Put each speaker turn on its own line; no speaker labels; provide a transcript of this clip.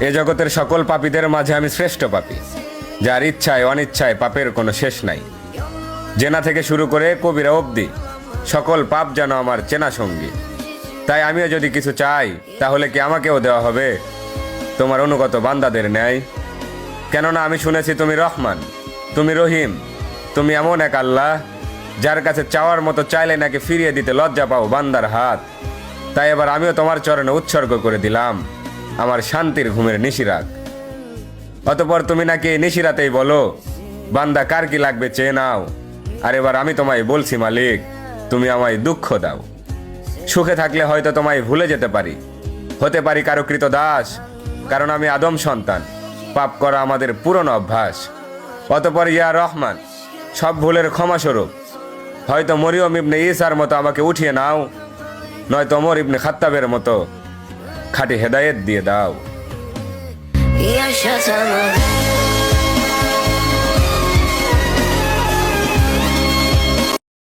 এ জগতের সকল পাপীদের মাঝে আমি শ্রেষ্ঠ পাপী, যার ইচ্ছায় অনিচ্ছায় পাপের কোনো শেষ নাই। জেনা থেকে শুরু করে কবিরা অবধি সকল পাপ যেন আমার চেনা সঙ্গী। তাই আমিও যদি কিছু চাই, তাহলে কি আমাকেও দেওয়া হবে তোমার অনুগত বান্দাদের ন্যায়? কেননা আমি শুনেছি তুমি রহমান, তুমি রহিম, তুমি এমন এক আল্লাহ যার কাছে চাওয়ার মতো চাইলে নাকি ফিরিয়ে দিতে লজ্জা পাও বান্দার হাত। তাই এবার আমিও তোমার চরণে উৎসর্গ করে দিলাম আমার শান্তির ঘুমের নিশিরাত। অতঃপর তুমি নাকি এই নিশিরাতেই বলো, বান্দা কার কি লাগবে চেয়ে নাও। আর এবার আমি তোমায় বলছি মালিক, তুমি আমায় দুঃখ দাও। সুখে থাকলে হয়তো তোমায় ভুলে যেতে পারি, হতে পারি কারো কৃত দাস, কারণ আমি আদম সন্তান, পাপ করা আমাদের পুরনো অভ্যাস। অতঃপর ইয়া রহমান, সব ভুলের ক্ষমাস্বরূপ হয়তো মরিয়ম ইবনে ঈসার মতো আমাকে উঠিয়ে নাও, নয়তো ওমর ইবনে খাত্তাবের মতো খাঁটি হেদায়েত দিয়ে দাও।
Ya şatamı